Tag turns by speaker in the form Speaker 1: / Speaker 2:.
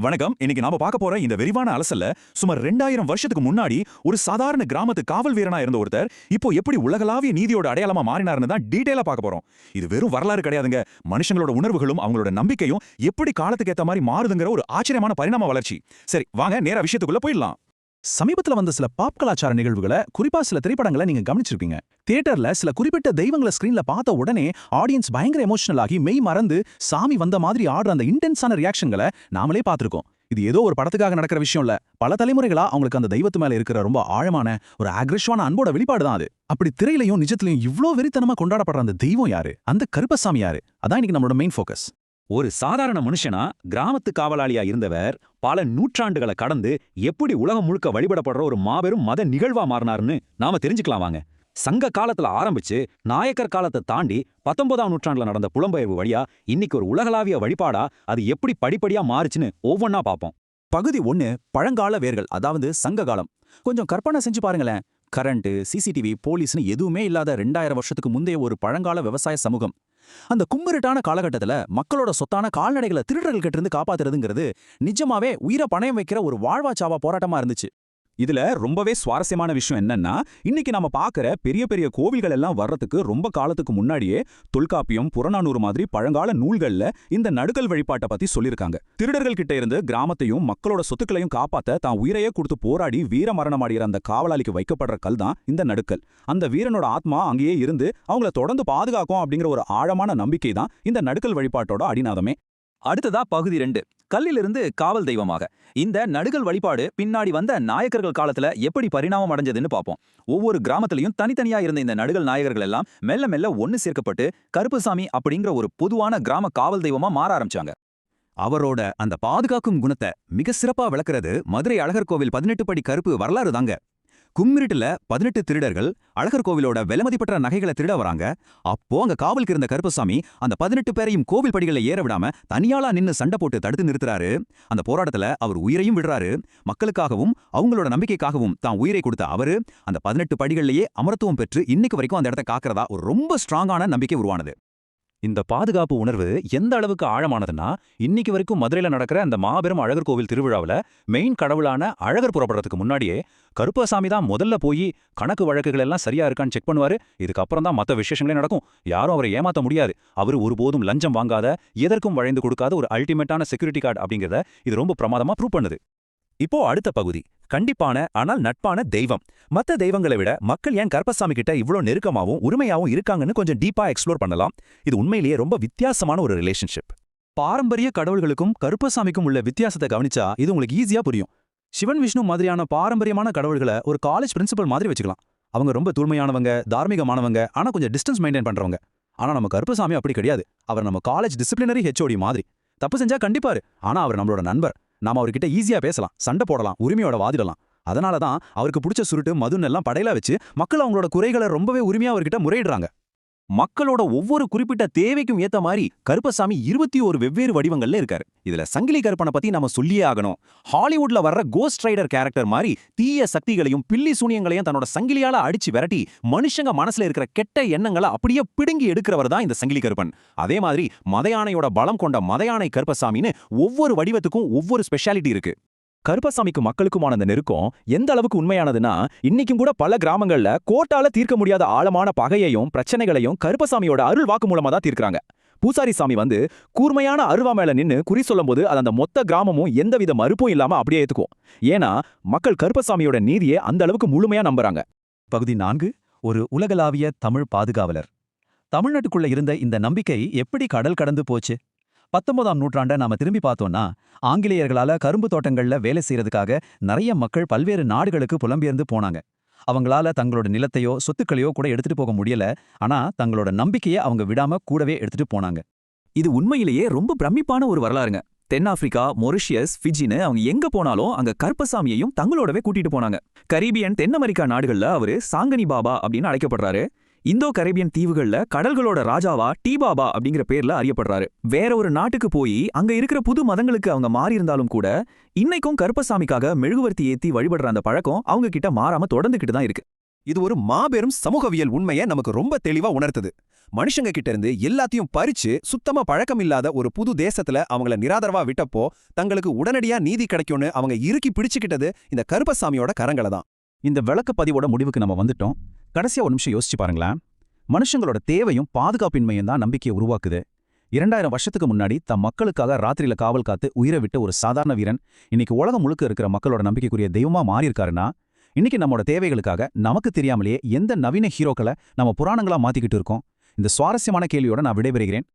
Speaker 1: வணக்கம். இன்னைக்கு நாம பார்க்க போற இந்த விரிவான அலசல்ல சுமார் 2000 வருஷத்துக்கு முன்னாடி ஒரு சாதாரண கிராமத்து காவல் வீரனா இருந்த ஒருத்தர் இப்போ எப்படி உலகளாவிய நீதியோட அடையாளமா மாறினாருன்னு தான் டீடைலா பார்க்க போறோம். இது வெறும் வரலாறு கிடையாதுங்க. மனுஷங்களோட உணர்வுகளும் அவங்களோட நம்பிக்கையும் எப்படி காலத்துக்கு ஏத்த மாதிரி மாறுதுங்கிற ஒரு ஆச்சரியமான பரிணாம வளர்ச்சி. சரி, வாங்க நேரா விஷயத்துக்குள்ள போயிடலாம்.
Speaker 2: சமீபத்துல வந்த சில பாப் கலாச்சார நிகழ்வுகளை, குறிப்பா சில திரைப்படங்களை நீங்க கவனிச்சிருப்பீங்க. தியேட்டர்ல சில குறிப்பிட்ட தெய்வங்களை ஸ்கிரீன்ல பார்த்த உடனே ஆடியன்ஸ் பயங்கர எமோஷனல் ஆகி மெய் மறந்து சாமி வந்த மாதிரி ஆடுற அந்த இன்டென்ஸான ரியாக்ஷன்களை நாமளே பார்த்திருக்கோம். இது ஏதோ ஒரு படத்துக்காக நடக்கிற விஷயம் இல்ல. பல தலைமுறைகளா அவங்களுக்கு அந்த தெய்வத்து மேல இருக்கிற ரொம்ப ஆழமான ஒரு அக்ரெஷவான அன்போட வெளிப்பாடு தான் அது. அப்படி திரையிலையும் நிஜத்திலையும் இவ்ளோ வெறித்தனமா கொண்டாடப்படுற அந்த தெய்வம் யாரு? அந்த கருப்பசாமி யாரு? அதான் இன்னைக்கு நம்மளோட மெயின் ஃபோக்கஸ்.
Speaker 1: ஒரு சாதாரண மனுஷனா கிராமத்து காவலாளியா இருந்தவர் பல நூற்றாண்டுகளை கடந்து எப்படி உலகம் முழுக்க வழிபடப்படுற ஒரு மாபெரும் மத நிகழ்வா மாறினாருன்னு நாம தெரிஞ்சுக்கலாம் வாங்க. சங்க காலத்துல ஆரம்பிச்சு நாயக்கர் காலத்தை தாண்டி 19ஆம் நூற்றாண்டுல நடந்த புலம்பெயர்வு வழியா இன்னைக்கு ஒரு உலகளாவிய வழிபாடா அது எப்படி படிப்படியா மாறுச்சுன்னு ஒவ்வொன்னா பார்ப்போம்.
Speaker 2: பகுதி 1, பழங்கால வேர்கள், அதாவது சங்க காலம். கொஞ்சம் கற்பனை செஞ்சு பாருங்களேன். கரண்ட், சிசிடிவி, போலீஸ்னு எதுவுமே இல்லாத 2000 வருஷத்துக்கு முந்தைய ஒரு பழங்கால விவசாய சமூகம். அந்த கும்பருட்டான காலகட்டத்துல மக்களோட சொத்தான கால்நடைகளை திருடர்கள் கிட்ட இருந்து காப்பாத்துறதுங்கிறது நிஜமாவே உயிரை பணயம் வைக்கிற ஒரு வாழ்வாச்சாவா போராட்டமா இருந்துச்சு.
Speaker 1: இதுல ரொம்பவே சுவாரஸ்யமான விஷயம் என்னன்னா, இன்னைக்கு நாம பாக்குற பெரிய பெரிய கோவில்கள் எல்லாம் வர்றதுக்கு ரொம்ப காலத்துக்கு முன்னாடியே தொல்காப்பியம், புறநானூறு மாதிரி பழங்கால நூல்கள்ல இந்த நடுக்கல் வழிபாட்டை பத்தி சொல்லியிருக்காங்க. திருடர்கள் கிட்ட இருந்து கிராமத்தையும் மக்களோட சொத்துக்களையும் காப்பாத்த தான் உயிரையே கொடுத்து போராடி வீர மரணமாடிற அந்த காவலாளிக்கு வைக்கப்படுற கல் தான் இந்த நடுக்கல். அந்த வீரனோட ஆத்மா அங்கேயே இருந்து அவங்கள தொடர்ந்து பாதுகாக்கும் அப்படிங்கிற ஒரு ஆழமான நம்பிக்கை தான் இந்த நடுக்கல் வழிபாட்டோட அடிநாதமே.
Speaker 3: அடுத்ததா பகுதி 2, கல்லிலிருந்து காவல் தெய்வமாக. இந்த நடுகல் வழிபாடு பின்னாடி வந்த நாயக்கர்கள் காலத்துல எப்படி பரிணாமம் அடைஞ்சதுன்னு பார்ப்போம். ஒவ்வொரு கிராமத்திலையும் தனித்தனியா இருந்த இந்த நடுகல் நாயகர்கள் எல்லாம் மெல்ல மெல்ல ஒன்னு சேர்க்கப்பட்டு கருப்புசாமி அப்படிங்கிற ஒரு பொதுவான கிராம காவல் தெய்வமா மாற ஆரம்பிச்சாங்க.
Speaker 2: அவரோட அந்த பாதுகாக்கும் குணத்தை மிக சிறப்பா விளக்குறது மதுரை அழகர் கோவில் 18 படி கருப்பு வரலாறு தாங்க. கும்மிருட்டுல 18 திருடர்கள் அழகர் கோவிலோட விலைமதிப்பற்ற நகைகளை திருட வராங்க. அப்போ அங்க காவலுக்கு இருந்த கருப்பசாமி அந்த 18 பேரையும் கோவில் படிகளை ஏற விடாம தனியாளா நின்னு சண்டை போட்டு தடுத்து நிறுத்துறாரு. அந்த போராட்டத்துல அவர் உயிரையும் விடுறாரு. மக்களுக்காகவும் அவங்களோட நம்பிக்கைக்காகவும் தான் உயிரை கொடுத்த அவரு அந்த 18 படிகள்லயே அமரத்துவம் பெற்று இன்னைக்கு வரைக்கும் அந்த இடத்தை காக்கிறதா ஒரு ரொம்ப ஸ்ட்ராங்கான நம்பிக்கை உருவானது.
Speaker 1: இந்த பாதுகாப்பு உணர்வு எந்த அளவுக்கு ஆழமானதுன்னா, இன்னைக்கு வரைக்கும் மதுரையில நடக்கிற அந்த மாபெரும் அழகர் கோவில் திருவிழாவில் மெயின் கடவுளான அழகர் புறப்படுறதுக்கு முன்னாடியே கருப்பசாமி தான் முதல்ல போய் கணக்கு வழக்குகள் எல்லாம் சரியா இருக்கான்னு செக் பண்ணுவாரு. இதுக்கப்புறம் தான் மற்ற விசேஷங்களே நடக்கும். யாரும் அவரை ஏமாத்த முடியாது. அவர் ஒருபோதும் லஞ்சம் வாங்காத, எதற்கும் வளைந்து கொடுக்காத ஒரு அல்டிமேட்டான செக்யூரிட்டி கார்டு அப்படிங்கிறத இது ரொம்ப பிரமாதமா ப்ரூவ் பண்ணுது. இப்போ அடுத்த பகுதி, கண்டிப்பான ஆனால் நட்பான தெய்வம். மற்ற தெய்வங்களை விட மக்கள் ஏன் கருப்பசாமி கிட்ட இவ்ளோ நெருக்கமாவும் உரிமையாவும் இருக்காங்கன்னு கொஞ்சம் டீப்பா எக்ஸ்ப்ளோர் பண்ணலாம். இது உண்மையிலேயே ரொம்ப வித்தியாசமான ஒரு ரிலேஷன்ஷிப்.
Speaker 2: பாரம்பரிய கடவுள்களுக்கும் கருப்பசாமிக்கும் உள்ள வித்தியாசத்தை கவனிச்சா இது உங்களுக்கு ஈஸியா புரியும். சிவன், விஷ்ணு மாதிரியான பாரம்பரியமான கடவுள்களை ஒரு காலேஜ் பிரின்சிபல் மாதிரி வச்சுக்கலாம். அவங்க ரொம்ப தூய்மையானவங்க, தார்மீகமானவங்க, ஆனா கொஞ்சம் டிஸ்டன்ஸ் மெயின்டைன் பண்றவங்க. ஆனா நம்ம கருப்பசாமி அப்படி கிடையாது. அவர் நம்ம காலேஜ் டிசிப்ளினரி ஹெச்ஓடி மாதிரி. தப்பு செஞ்சா கண்டிப்பாரு, ஆனா அவர் நம்மளோட நண்பர். நாம அவர்கிட்ட ஈஸியா பேசலாம், சண்டை போடலாம், உரிமையோட வாதிடலாம். அதனாலதான் அவருக்கு பிடிச்ச சுருட்டு மதுன்னு எல்லாம் படையில வச்சு மக்கள் அவங்களோட குறைகளை ரொம்பவே உரிமையா அவர்கிட்ட முறையிடுறாங்க.
Speaker 3: மக்களோட ஒவ்வொரு குறிப்பிட்ட தேவைக்கும் ஏத்த மாதிரி கருப்பசாமி 21 வெவ்வேறு வடிவங்கள்ல இருக்காரு. இதுல சங்கிலி கருப்பனை பத்தி நாம சொல்லியே ஆகணும். ஹாலிவுட்ல வர்ற கோஸ்ட் ரைடர் கேரக்டர் மாதிரி தீய சக்திகளையும் பில்லி சூனியங்களையும் தன்னோட சங்கிலியால அடிச்சு விரட்டி மனுஷங்க மனசுல இருக்கிற கெட்ட எண்ணங்களை அப்படியே பிடுங்கி எடுக்கிறவர் தான் இந்த சங்கிலி கருப்பன். அதே மாதிரி மதயானையோட பலம் கொண்ட மதயானை கருப்பசாமின்னு ஒவ்வொரு வடிவத்துக்கும் ஒவ்வொரு ஸ்பெஷாலிட்டி இருக்கு. கருப்பசாமிக்கு மக்களுக்குமான அந்த நெருக்கம் எந்த அளவுக்கு உண்மையானதுன்னா, இன்னைக்கும் கூட பல கிராமங்கள்ல கோர்ட்டால தீர்க்க முடியாத ஆழமான பகையையும் பிரச்சனைகளையும் கருப்பசாமியோட அருள் வாக்கு மூலமா தான் தீர்க்கறாங்க. பூசாரி சாமி வந்து கூர்மையான அருவா மேல நின்னு குறி சொல்லும்போது அது அந்த மொத்த கிராமமும் எந்தவித மறுப்பும் இல்லாம அப்படியே ஏத்துக்கும். ஏன்னா மக்கள் கருப்பசாமியோட நீதியை அந்த அளவுக்கு முழுமையா நம்புறாங்க.
Speaker 2: பகுதி 4, ஒரு உலகளாவிய தமிழ் பாதுகாவலர். தமிழ்நாட்டுக்குள்ள இருந்த இந்த நம்பிக்கை எப்படி கடல் கடந்து போச்சு? 19ஆம் நூற்றாண்டை நாம திரும்பி பார்த்தோம்னா, ஆங்கிலேயர்களால கரும்பு தோட்டங்கள்ல வேலை செய்யறதுக்காக நிறைய மக்கள் பல்வேறு நாடுகளுக்கு புலம்பெயர்ந்து போனாங்க. அவங்களால தங்களோட நிலத்தையோ சொத்துக்களையோ கூட எடுத்துட்டு போக முடியல. ஆனா தங்களோட நம்பிக்கையை அவங்க விடாம கூடவே எடுத்துட்டு போனாங்க.
Speaker 3: இது உண்மையிலேயே ரொம்ப பிரமிப்பான ஒரு வரலாறுங்க. தென்னாப்பிரிக்கா, மொரிஷியஸ், ஃபிஜின்னு அவங்க எங்க போனாலும் அங்க கருப்பசாமியையும் தங்களோடவே கூட்டிட்டு போனாங்க. கரீபியன், தென் அமெரிக்கா நாடுகள்ல அவரு சாங்கனி பாபா அப்படின்னு அழைக்கப்படுறாரு. இந்தோ கரேபியன் தீவுகள்ல கடல்களோட ராஜாவா டீபாபா அப்படிங்கிற பேர்ல அறியப்படுறாரு. வேற ஒரு நாட்டுக்கு போய் அங்க இருக்கிற புது மதங்களுக்கு அவங்க மாறி இருந்தாலும் கூட இன்னைக்கும் கருப்பசாமிக்காக மெழுகுவர்த்தி ஏத்தி வழிபடுற அந்த பழக்கம் அவங்க கிட்ட மாறாம தொடர்ந்துகிட்டு தான் இருக்கு.
Speaker 2: இது ஒரு மாபெரும் சமூகவியல் உண்மையை நமக்கு ரொம்ப தெளிவா உணர்த்துது. மனுஷங்க கிட்ட இருந்து எல்லாத்தையும் பறிச்சு சுத்தமா பழக்கமில்லாத ஒரு புது தேசத்துல அவங்கள நிராதரவா விட்டப்போ தங்களுக்கு உடனடியா நீதி கிடைக்கும்னு அவங்க இறுக்கி பிடிச்சுக்கிட்டது இந்த கருப்பசாமியோட கரங்களை தான்.
Speaker 3: இந்த விளக்கப்பதிவோட முடிவுக்கு நம்ம வந்துட்டோம். கடைசியா ஒரு நிமிஷம் யோசிச்சு பாருங்களேன். மனுஷங்களோட தேவையும் பாதுகாப்பின்மையும் தான் நம்பிக்கையை உருவாக்குது. 2000 வருஷத்துக்கு முன்னாடி தம் மக்களுக்காக ராத்திரியில காவல் காத்து உயிரை விட்ட ஒரு சாதாரண வீரன் இன்னைக்கு உலகம் முழுக்க இருக்கிற மக்களோட நம்பிக்கைக்குரிய தெய்வமா மாறியிருக்காருன்னா, இன்னைக்கு நம்மளோட தேவைகளுக்காக நமக்கு தெரியாமலேயே எந்த நவீன ஹீரோக்களை நம்ம புராணங்களா மாத்திக்கிட்டு இருக்கோம்? இந்த சுவாரஸ்யமான கேள்வியோட நான் விடைபெறுகிறேன்.